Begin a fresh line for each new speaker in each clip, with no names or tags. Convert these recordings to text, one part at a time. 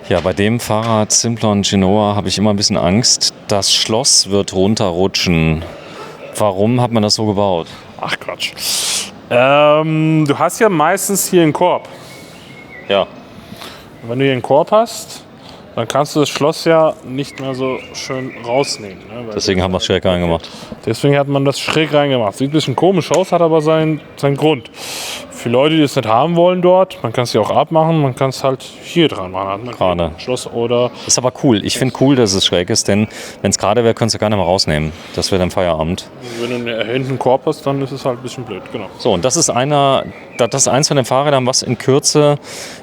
Ja, bei dem Fahrrad Simplon Genoa habe ich immer ein bisschen Angst. Das Schloss wird runterrutschen. Warum hat man das so gebaut?
Ach Quatsch. Du hast ja meistens hier einen Korb.
Ja.
Wenn du hier einen Korb hast, dann kannst du das Schloss ja nicht mehr so schön rausnehmen. Ne?
Deswegen haben wir es schräg reingemacht.
Deswegen hat man das schräg reingemacht. Sieht ein bisschen komisch aus, hat aber seinen Grund. Für Leute, die es nicht haben wollen dort, man kann es ja auch abmachen, man kann es halt hier dran machen.
Gerade.
Schloss oder...
Ist aber cool. Ich finde cool, dass es schräg ist, denn wenn es gerade wäre, könntest du gar nicht mehr rausnehmen. Das wäre dann Feierabend.
Wenn du hinten einen Korb hast, dann ist es halt ein bisschen blöd, genau.
So, und das ist eins von den Fahrrädern, was in Kürze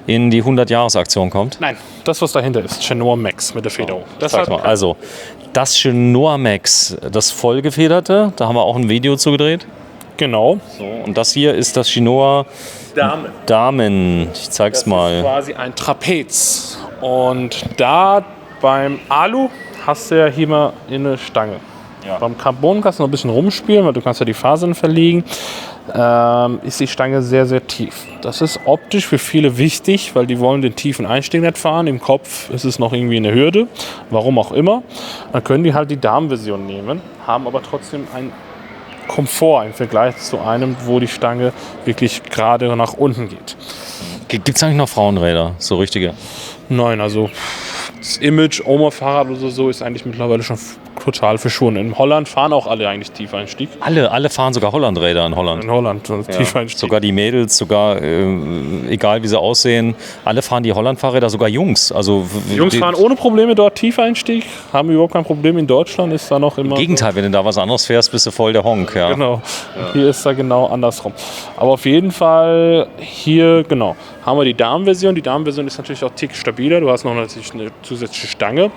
in die 100-Jahres-Aktion kommt.
Nein, das, was dahinter ist, Genoa Max mit der Federung. Das
Sag mal, also, das Genoa Max, das vollgefederte, da haben wir auch ein Video zugedreht.
Genau.
So, und das hier ist das Genoa Damen. Ich zeig's mal.
Das ist quasi ein Trapez. Und da beim Alu hast du ja hier mal eine Stange. Ja. Beim Carbon kannst du noch ein bisschen rumspielen, weil du kannst ja die Fasern verlegen. Ist die Stange sehr, sehr tief. Das ist optisch für viele wichtig, weil die wollen den tiefen Einstieg nicht fahren. Im Kopf ist es noch irgendwie eine Hürde, warum auch immer. Dann können die halt die Damenversion nehmen, haben aber trotzdem einen Komfort im Vergleich zu einem, wo die Stange wirklich gerade nach unten geht.
Gibt es eigentlich noch Frauenräder, so richtige?
Nein, also das Image Oma-Fahrrad oder so ist eigentlich mittlerweile schon total verschwunden. In Holland fahren auch alle eigentlich Tiefeinstieg.
Alle fahren sogar Hollandräder in Holland.
In Holland, Tiefeinstieg.
Sogar die Mädels, sogar egal wie sie aussehen, alle fahren die Holland-Fahrräder, sogar Jungs. Also,
die Jungs fahren ohne Probleme dort Tiefeinstieg, haben überhaupt kein Problem. In Deutschland ist da noch immer...
Im Gegenteil, wenn du da was anderes fährst, bist du voll der Honk. Ja.
Genau, hier ist da genau andersrum. Aber auf jeden Fall hier, genau, haben wir die Damenversion. Die Damenversion ist natürlich auch tick stabiler. Du hast noch natürlich eine zusätzliche Stange.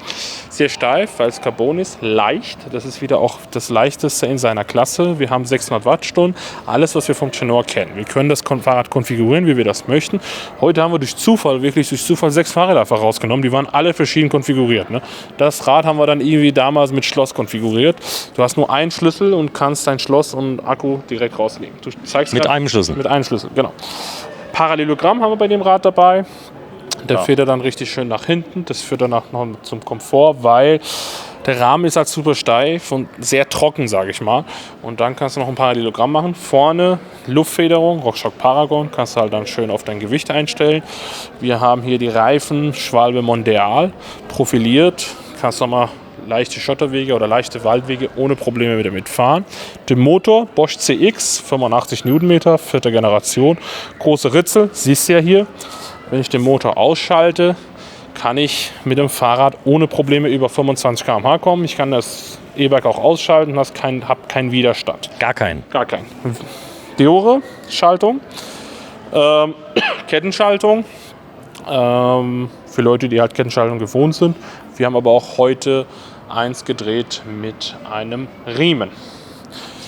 Sehr steif, weil es Carbon ist. Leicht. Das ist wieder auch das Leichteste in seiner Klasse. Wir haben 600 Wattstunden. Alles, was wir vom Genoa kennen. Wir können das Fahrrad konfigurieren, wie wir das möchten. Heute haben wir durch Zufall 6 Fahrräder einfach rausgenommen. Die waren alle verschieden konfiguriert. Ne? Das Rad haben wir dann irgendwie damals mit Schloss konfiguriert. Du hast nur einen Schlüssel und kannst dein Schloss und Akku direkt rauslegen. Du zeigst
mit einem Schlüssel?
Mit einem Schlüssel, genau. Parallelogramm haben wir bei dem Rad dabei. Der fährt dann richtig schön nach hinten. Das führt danach noch zum Komfort, weil der Rahmen ist halt super steif und sehr trocken, sage ich mal. Und dann kannst du noch ein Parallelogramm machen. Vorne Luftfederung, RockShox Paragon, kannst du halt dann schön auf dein Gewicht einstellen. Wir haben hier die Reifen Schwalbe Mondial profiliert. Kannst du mal leichte Schotterwege oder leichte Waldwege ohne Probleme wieder mitfahren. Den Motor Bosch CX, 85 Newtonmeter, 4. Generation. Große Ritzel, siehst du ja hier. Wenn ich den Motor ausschalte, kann ich mit dem Fahrrad ohne Probleme über 25 km/h kommen. Ich kann das E-Bike auch ausschalten, habe keinen Widerstand.
Gar keinen?
Gar keinen. Deore-Schaltung, Kettenschaltung, für Leute, die halt Kettenschaltung gewohnt sind. Wir haben aber auch heute eins gedreht mit einem Riemen.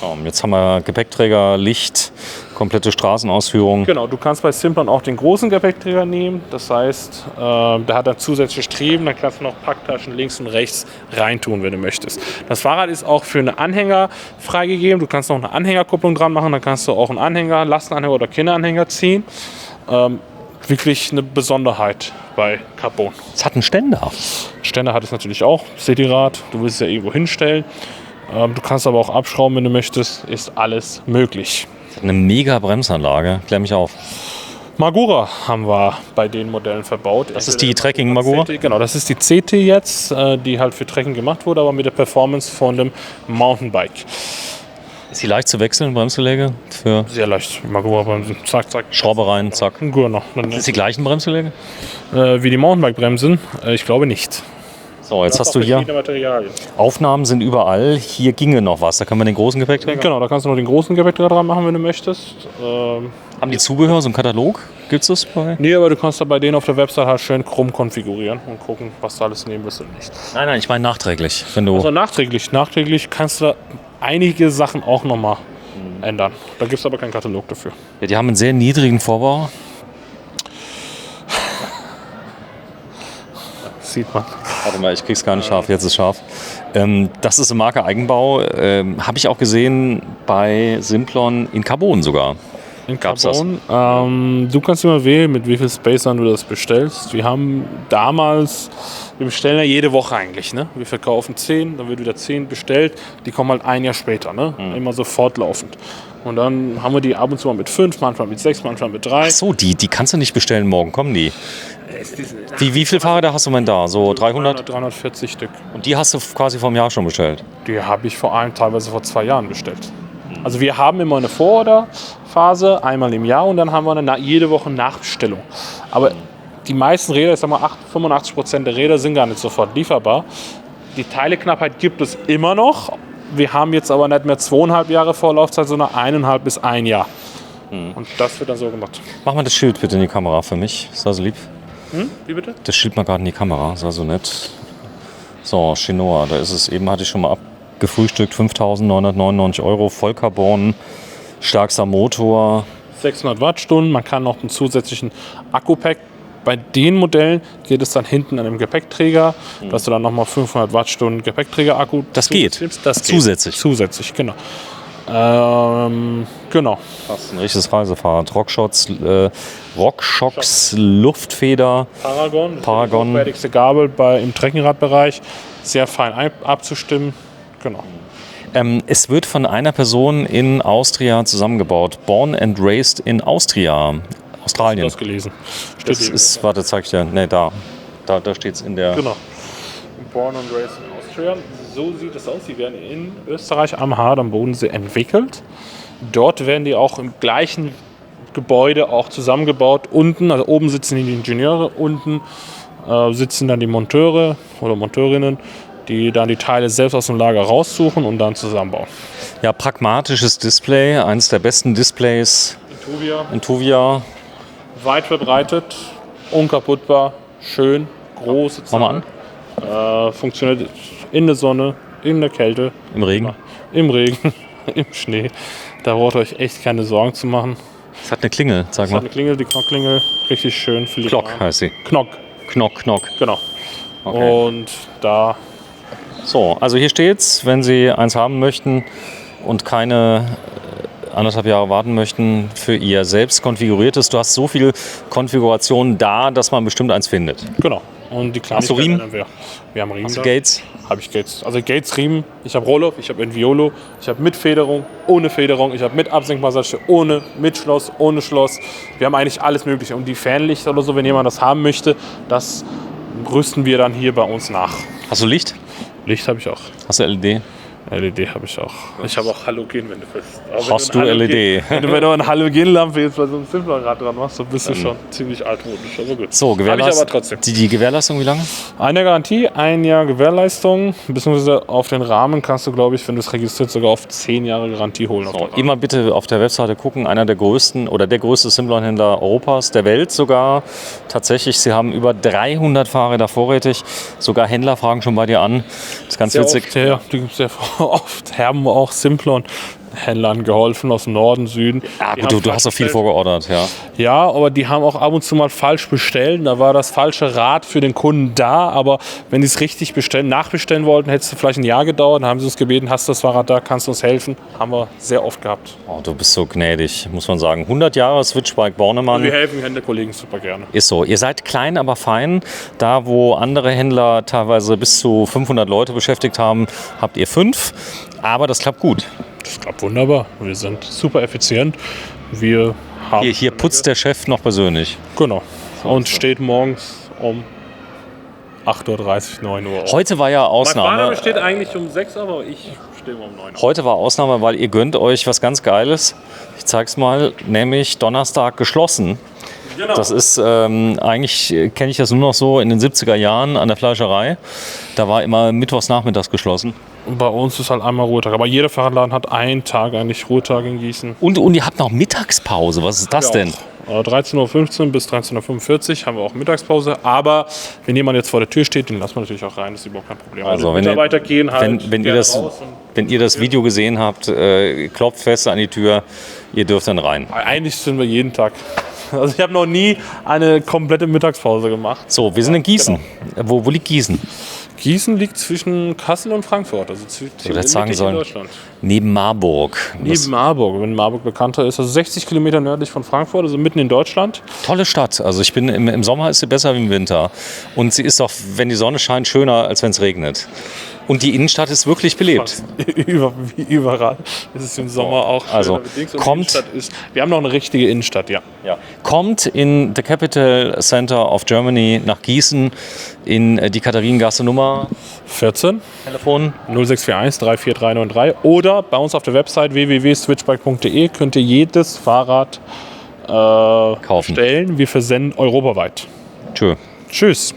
So, jetzt haben wir Gepäckträger, Licht, komplette Straßenausführung.
Genau, du kannst bei Simplon auch den großen Gepäckträger nehmen. Das heißt, der hat dann zusätzliche Streben, dann kannst du noch Packtaschen links und rechts reintun, wenn du möchtest. Das Fahrrad ist auch für einen Anhänger freigegeben. Du kannst noch eine Anhängerkupplung dran machen, dann kannst du auch einen Anhänger, Lastenanhänger oder Kinderanhänger ziehen. Wirklich eine Besonderheit bei Carbon.
Es hat einen Ständer.
Ständer hat es natürlich auch, Cityrad. Du willst es ja irgendwo hinstellen. Du kannst aber auch abschrauben, wenn du möchtest. Ist alles möglich.
Eine mega Bremsanlage. Klär mich auf.
Magura haben wir bei den Modellen verbaut.
Das ist die Trekking Magura?
Genau, das ist die CT jetzt, die halt für Trekking gemacht wurde, aber mit der Performance von dem Mountainbike.
Ist die leicht zu wechseln, Bremsbeläge?
Sehr leicht. Magura-Bremsen. Zack, zack.
Schraube rein, zack.
Genau.
Sind es die gleichen Bremsbeläge?
Wie die Mountainbike-Bremsen? Ich glaube nicht.
So, jetzt hast du hier Aufnahmen sind überall. Hier ginge noch was. Da können wir den großen Gepäckträger.
Genau, da kannst du noch den großen Gepäckträger dran machen, wenn du möchtest.
Haben die Zubehör, so einen Katalog? Gibt es das bei?
Nee, aber du kannst da bei denen auf der Website halt schön krumm konfigurieren und gucken, was du alles nehmen wirst und nicht.
Nein, ich meine nachträglich. Wenn du
also nachträglich kannst du da einige Sachen auch nochmal ändern. Da gibt es aber keinen Katalog dafür.
Ja, die haben einen sehr niedrigen Vorbau.
Sieht man.
Warte mal, ich krieg's gar nicht scharf, jetzt ist scharf. Das ist eine Marke Eigenbau. Habe ich auch gesehen bei Simplon in Carbon sogar.
in
Gab's das?
Carbon. Du kannst immer wählen, mit wie viel Spacern du das bestellst. Wir haben damals, wir bestellen ja jede Woche eigentlich. Ne? Wir verkaufen 10, dann wird wieder 10 bestellt. Die kommen halt ein Jahr später, ne? Immer so fortlaufend. Und dann haben wir die ab und zu mal mit 5, manchmal mit 6, manchmal mit 3.
Ach so, die kannst du nicht bestellen, morgen kommen die. Wie viele Fahrräder hast du denn da? So 300?
340 Stück.
Und die hast du quasi vom Jahr schon bestellt?
Die habe ich vor allem teilweise vor 2 Jahren bestellt. Also wir haben immer eine Vororderphase, einmal im Jahr, und dann haben wir jede Woche Nachbestellung. Aber die meisten Räder, ich sag mal 85% der Räder sind gar nicht sofort lieferbar. Die Teileknappheit gibt es immer noch. Wir haben jetzt aber nicht mehr 2,5 Jahre Vorlaufzeit, sondern 1,5 bis 1 Jahr. Und das wird dann so gemacht.
Mach mal das Schild bitte in die Kamera für mich. Ist das so lieb?
Wie bitte?
Das Schild mal gerade in die Kamera. Ist das so nett? So, Chinoa, da ist es eben, hatte ich schon mal abgefrühstückt. 5.999 €, Vollcarbon, stärkster Motor.
600 Wattstunden. Man kann noch einen zusätzlichen Akku-Pack. Bei den Modellen geht es dann hinten an dem Gepäckträger, dass du dann nochmal 500 Wattstunden Gepäckträger-Akku
Das geht.
Das geht.
Zusätzlich.
Zusätzlich, genau. Genau.
Das ist ein richtiges Reisefahrrad. RockShox Luftfeder.
Paragon.
Paragon.
Die hochwertigste Gabel im Trekkinradbereich. Sehr fein abzustimmen. Genau.
Es wird von einer Person in Austria zusammengebaut. Born and raised in Austria. Australien.
Das gelesen.
Das ist, warte, zeig ich dir. Ne, da steht es in der...
Genau. Born and raised in Austria. So sieht es aus. Sie werden in Österreich am Hard am Bodensee entwickelt. Dort werden die auch im gleichen Gebäude auch zusammengebaut. Unten, also oben sitzen die Ingenieure, unten sitzen dann die Monteure oder Monteurinnen, die dann die Teile selbst aus dem Lager raussuchen und dann zusammenbauen.
Ja, pragmatisches Display. Eines der besten Displays in Tuvia.
Weit verbreitet, unkaputtbar, schön, große
Mach mal
Zahl. Funktioniert in der Sonne, in der Kälte,
Im Regen.
im Regen, im Schnee. Da braucht ihr euch echt keine Sorgen zu machen.
Es hat eine Klingel, sag
Das hat
mal.
eine Klingel, die Knockklingel, richtig schön.
Glock heißt sie.
Knock,
Knock.
genau.
Okay.
Und da
So, also hier steht's, wenn Sie eins haben möchten und keine 1,5 Jahre warten möchten, für Ihr selbst konfiguriertes. Du hast so viel Konfiguration da, dass man bestimmt eins findet.
genau. Und die
Hast du Riemen?
Wir haben Riemen.
Hast du
da.
Gates?
Habe ich Gates. Also Gates Riemen. Ich habe Rohloff, ich habe Enviolo, ich habe mit Federung, ohne Federung, ich habe mit Absenkmassage, ohne, mit Schloss, ohne Schloss. Wir haben eigentlich alles Mögliche. Und die Fernlichter oder so, wenn jemand das haben möchte, das rüsten wir dann hier bei uns nach.
Hast du Licht?
Licht habe ich auch.
Hast du LED?
LED habe ich auch. Ich habe auch Halogen, wenn du willst.
Hast du LED?
Wenn du eine Halogenlampe jetzt bei so einem Simplon-Rad dran machst, dann bist du schon ziemlich altmodisch. Aber gut.
So,
Habe ich
Gewährleistung.
aber trotzdem.
Die Gewährleistung, wie lange?
1 Jahr Garantie, 1 Jahr Gewährleistung, beziehungsweise auf den Rahmen kannst du, glaube ich, wenn du es registriert, sogar auf 10 Jahre Garantie holen.
So, immer bitte auf der Webseite gucken. Einer der größten oder der größte Simplon-Händler Europas, der Welt sogar. Tatsächlich, sie haben über 300 Fahrräder vorrätig. Sogar Händler fragen schon bei dir an. Das ist ganz witzig.
Die gibt es sehr oft. Haben auch Simplon-Händlern geholfen aus dem Norden, Süden.
Ja,
Die
gut,
haben
du hast doch viel
bestellt.
vorgeordert, ja.
Ja, aber die haben auch ab und zu mal falsch bestellt. Da war das falsche Rad für den Kunden da. Aber wenn die es richtig nachbestellen wollten, hätte es vielleicht ein Jahr gedauert. Dann haben sie uns gebeten, hast du das Fahrrad da, kannst du uns helfen. Haben wir sehr oft gehabt.
Oh, du bist so gnädig, muss man sagen. 100 Jahre Switchbike Bornemann.
Wir helfen Händlerkollegen super gerne.
Ist so. Ihr seid klein, aber fein. Da, wo andere Händler teilweise bis zu 500 Leute beschäftigt haben, habt ihr 5. Aber das klappt gut.
Das klappt wunderbar. Wir sind super effizient. Wir haben
Hier putzt der Chef noch persönlich.
Genau. Und steht morgens um 8:30 Uhr, 9 Uhr auf.
Heute war ja
Mein
Ausnahme.
Vater steht eigentlich um 6 Uhr, aber ich stehe um 9 Uhr.
Heute war Ausnahme, weil ihr gönnt euch was ganz Geiles. Ich zeig's mal, nämlich Donnerstag geschlossen.
Genau.
Das ist, eigentlich kenne ich das nur noch so in den 70er Jahren an der Fleischerei. Da war immer mittwochs nachmittags geschlossen.
Und bei uns ist halt einmal Ruhetag. Aber jeder Fahrradladen hat einen Tag eigentlich Ruhetag in Gießen.
Und ihr habt noch Mittagspause. Was ist das denn?
13:15 Uhr bis 13:45 Uhr haben wir auch Mittagspause. Aber wenn jemand jetzt vor der Tür steht, den lassen wir natürlich auch rein. Das ist überhaupt kein Problem.
Also,
die
wenn ihr-
Mitarbeiter gehen halt
Wenn ihr,
gerne
das,
raus und
wenn ihr das Video gesehen habt, klopft fest an die Tür. Ihr dürft dann rein.
eigentlich sind wir jeden Tag. Also ich habe noch nie eine komplette Mittagspause gemacht.
So, wir sind in Gießen. Wo liegt Gießen?
Gießen liegt zwischen Kassel und Frankfurt, also
hätte sagen
in
sollen,
Deutschland.
neben Marburg.
Neben Marburg, wenn Marburg bekannter ist, also 60 Kilometer nördlich von Frankfurt, also mitten in Deutschland.
Tolle Stadt. Also ich bin im Sommer ist sie besser wie im Winter. Und sie ist auch, wenn die Sonne scheint, schöner, als wenn es regnet. Und die Innenstadt ist wirklich belebt.
Wie überall. Es ist im Sommer auch schön.
Also kommt,
wir haben noch eine richtige Innenstadt, ja.
Kommt in the Capital Center of Germany nach Gießen in die Katharinengasse Nummer
14.
Telefon
0641 34393 oder bei uns auf der Website www.switchbike.de könnt ihr jedes Fahrrad
kaufen.
bestellen. Wir versenden europaweit.
Tschö.
Tschüss.